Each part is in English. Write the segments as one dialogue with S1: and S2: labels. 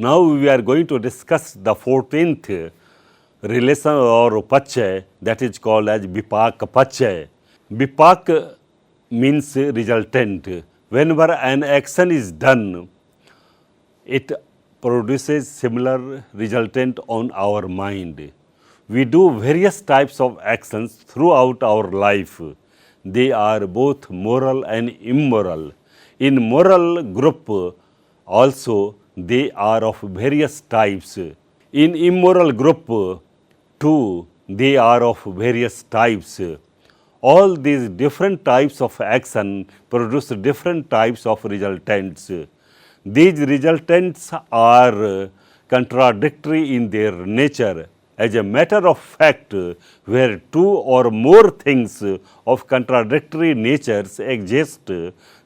S1: Now we are going to discuss the 14th relation or pachay, that is called as Vipak pachay. Vipak means resultant. Whenever an action is done, it produces similar resultant on our mind. We do various types of actions throughout our life. They are both moral and immoral. In moral group also they are of various types. In immoral group too they are of various types. All these different types of action produce different types of resultants. These resultants are contradictory in their nature. As a matter of fact, where two or more things of contradictory natures exist,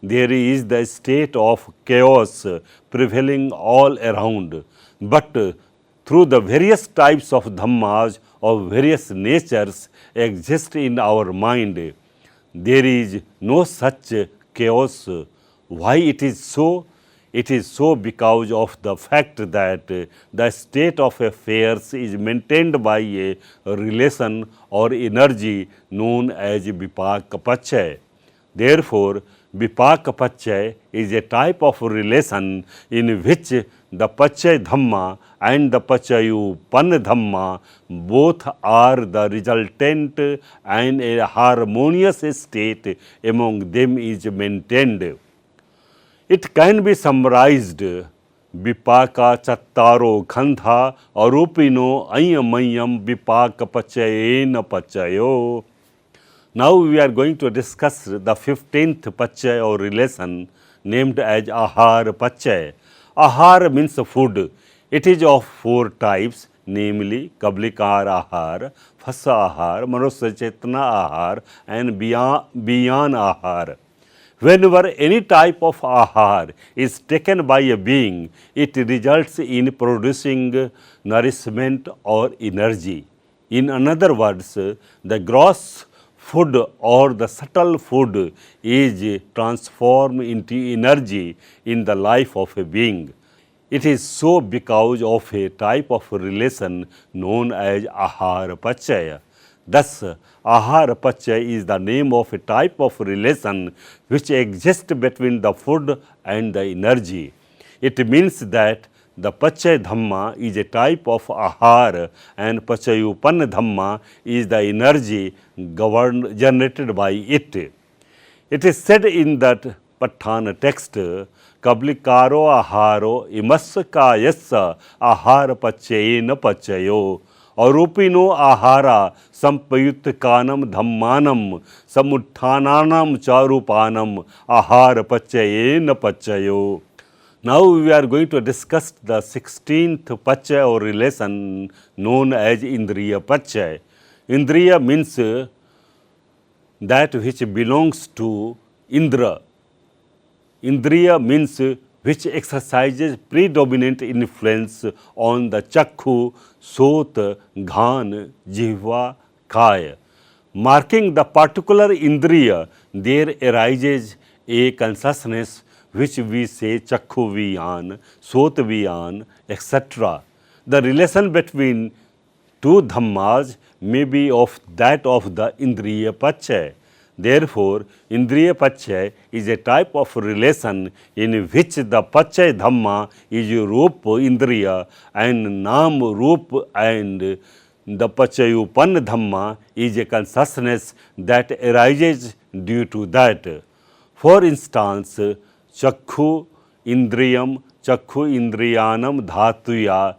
S1: there is the state of chaos prevailing all around. But through the various types of dhammas of various natures exist in our mind, there is no such chaos. Why it is so? It is so because of the fact that the state of affairs is maintained by a relation or energy known as Vipak pachay. Therefore, Vipak pachay is a type of relation in which the pachay dhamma and the pachayopanna dhamma both are the resultant and a harmonious state among them is maintained. It can be summarized, Vipaka chattaro khandha arupino ayamayam vipaka pachayena pachayo. Now we are going to discuss the 15th pachay or relation named as ahar pachay. Ahar means food. It is of four types, namely Kablikar ahar, Phasa ahar, Manusya Chetana ahar and Biyan ahar. Whenever any type of ahar is taken by a being, it results in producing nourishment or energy. In other words, the gross food or the subtle food is transformed into energy in the life of a being. It is so because of a type of relation known as ahar pachay. Thus, ahar pachay is the name of a type of relation which exists between the food and the energy. It means that the pachay dhamma is a type of ahar and pachayopanna dhamma is the energy generated by it. It is said in that Pathan text, Kablikaro aharo imasaka yassa ahar pachayena pachayo. Arupino ahara sampayutkanam dhammanam samuttananam charupanam ahara pachayena pachayo. Now we are going to discuss the 16th pachay or relation known as Indriya pachay. Indriya means that which belongs to Indra. Indriya means which exercises predominant influence on the chakhu, sot, ghan, jihva, kaya. Marking the particular indriya, there arises a consciousness which we say chakhu viyan, sot viyan, etc. The relation between two dhammas may be of that of the indriya pachay. Therefore, Indriya pachay is a type of relation in which the pachay dhamma is Rup Indriya and Nam Rup, and the pachayopanna dhamma is a consciousness that arises due to that. For instance, Chakhu Indriyam Chakhu Indriyanam Dhatuya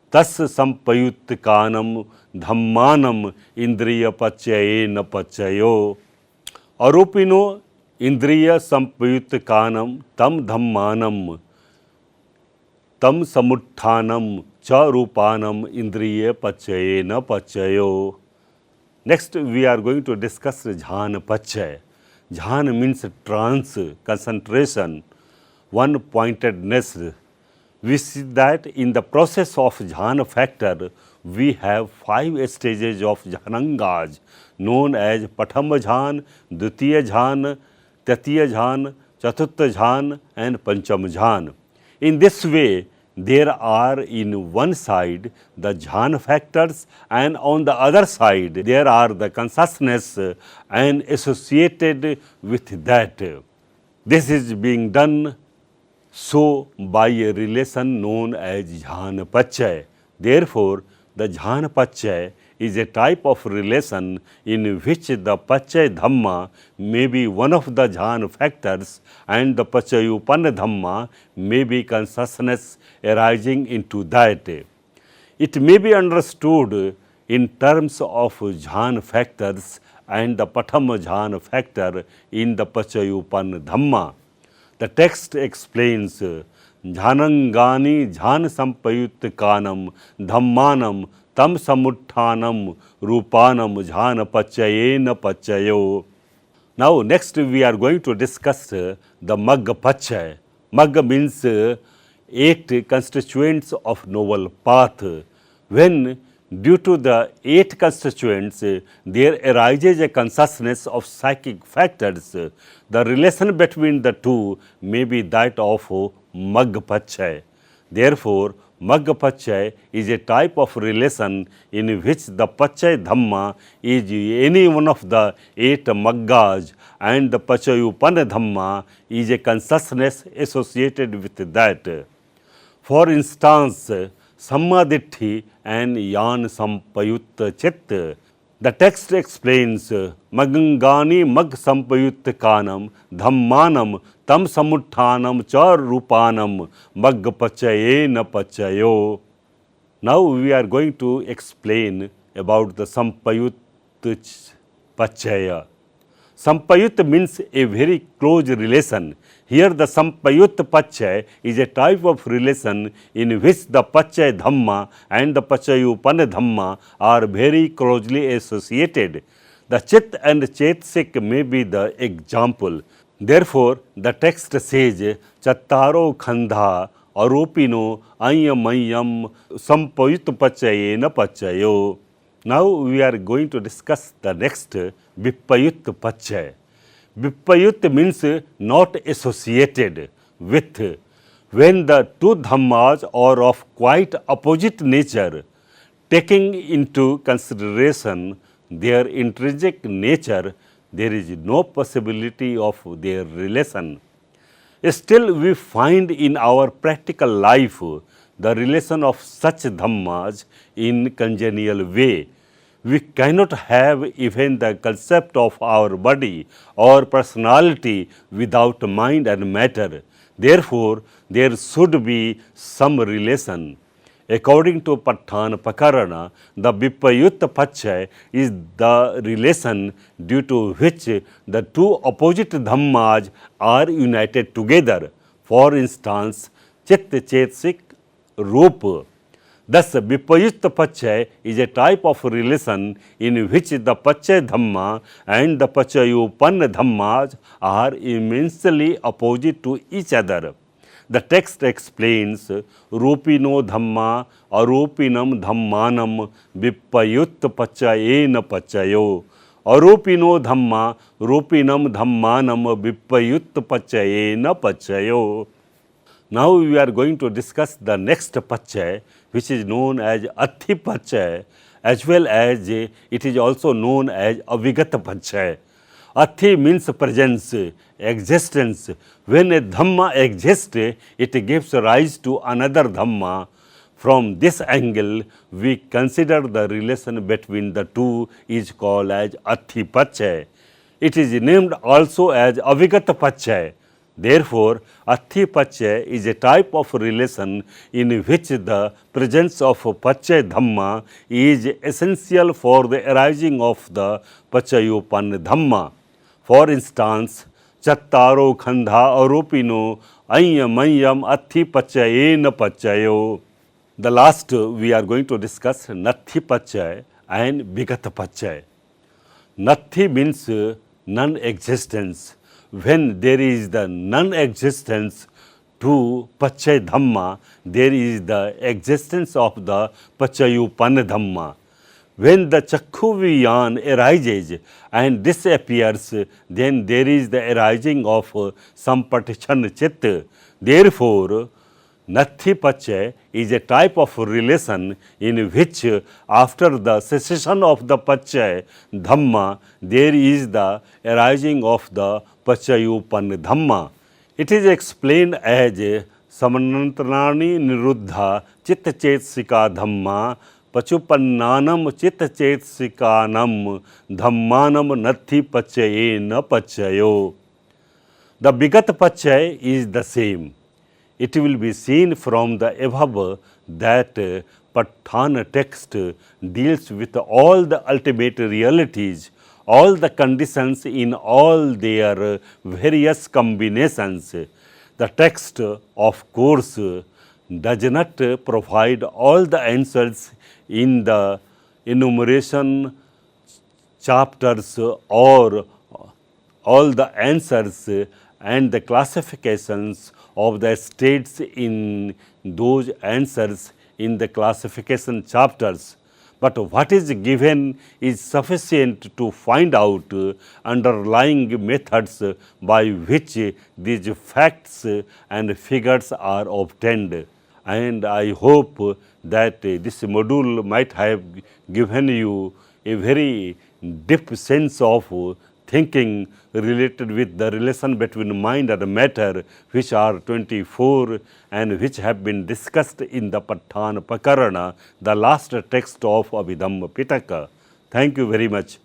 S1: Tas Sampayutkanam Dhammanam Indriya pachayena pachayo. Arupino indriya sampayutkanam tam dhammanam tam samuttanam cha rupanam indriya pachayena pachayo. Next we are going to discuss jhana pachay. Jhana means trance, concentration, one-pointedness. We see that in the process of jhana factor, we have 5 stages of jhanangas known as Prathama Jhan, Dutiya Jhan, Tatiya Jhan, Chaturtha Jhan and Pancham Jhan. In this way, there are in one side the jhana factors, and on the other side there are the consciousness and associated with that. This is being done so by a relation known as jhana pachay. Therefore, the jhana pachay is a type of relation in which the pachay dhamma may be one of the jhana factors and the pachayupanna dhamma may be consciousness arising into that. It may be understood in terms of jhana factors and the pathama jhana factor in the pachayupanna dhamma. The text explains jhanangani jhana sampayutkanam dhammanam tam samuttanam rupanam jhana pachayena pachayo. Now next we are going to discuss the Magga Pachay. Magga means 8 constituents of noble path. When due to the 8 constituents there arises a consciousness of psychic factors, the relation between the two may be that of Magga Pachay. Therefore, Magga Pachay is a type of relation in which the Pachay Dhamma is any one of the 8 Maggas and the Pachayupanna Dhamma is a consciousness associated with that. For instance, Sammaditthi and Yan Sampayutta Chit. The text explains Magangani Mag Sampayutta Kanam Dhammanam Tam Samuttanam Char Rupanam Mag Pachayena Pachayo. Now we are going to explain about the Sampayutta Pachaya. Sampayutta means a very close relation. Here the Sampayutta Pachay is a type of relation in which the Pachay Dhamma and the Pachayupanna Dhamma are very closely associated. The Chit and Chetsik may be the example. Therefore, the text says, Chattaro Khandha Aropino Ayamayam Sampayutta Pachayena Pachayo. Now we are going to discuss the next Vipayut Pachay. Vipayut means not associated with. When the two dhammas are of quite opposite nature, taking into consideration their intrinsic nature, there is no possibility of their relation. Still, we find in our practical life the relation of such dhammas in congenial way. We cannot have even the concept of our body or personality without mind and matter. Therefore, there should be some relation. According to Pathan Pakarana, the Vipayut Pachay is the relation due to which the two opposite dhammas are united together. For instance, Chit Chetsik Rupa. Thus, Vipayut Pachay is a type of relation in which the Pachay Dhamma and the Pachayupanna Dhammas are immensely opposite to each other. The text explains Rupino Dhamma Arupinam Dhammanam Vipayut Pachayena Pachayo. Arupino Dhamma Rupinam Dhammanam Vipayut Pachayena Pachayo. Now we are going to discuss the next Pachay, which is known as Athi Pachay, as well as it is also known as Avigata Pachay. Athi means presence, existence. When a Dhamma exists, it gives rise to another Dhamma. From this angle, we consider the relation between the two is called as Athi Pachay. It is named also as Avigata Pachay. Therefore, Athi Pachay is a type of relation in which the presence of Pachay Dhamma is essential for the arising of the Pachayupanna Dhamma. For instance, Chattaro Khandha Arupino Ayamayam Athi Pachayena Pachayo. The last we are going to discuss Nathi Pachay and Vigata Pachay. Nathi means non-existence. When there is the non-existence to Pachay Dhamma, there is the existence of the Pachayupanna Dhamma. When the Chakkhuviyan arises and disappears, then there is the arising of Sampatichan Chit. Therefore, Nathi Pachya is a type of relation in which after the cessation of the Pachya Dhamma, there is the arising of the Pachayupan Dhamma. It is explained as Samanantarani Niruddha Chittachetsika Dhamma Pachupannanam Chittachetsika Dhammanam Nathi Pachayena Pachayo. The Vigat Pachya is the same. It will be seen from the above that Pathan text deals with all the ultimate realities, all the conditions in all their various combinations. The text, of course, does not provide all the answers in the enumeration chapters or all the answers and the classifications of the states in those answers in the classification chapters. But what is given is sufficient to find out underlying methods by which these facts and figures are obtained. And I hope that this module might have given you a very deep sense of thinking related with the relation between mind and matter, which are 24 and which have been discussed in the Pathan Pakarana, the last text of Abhidhamma Pitaka. Thank you very much.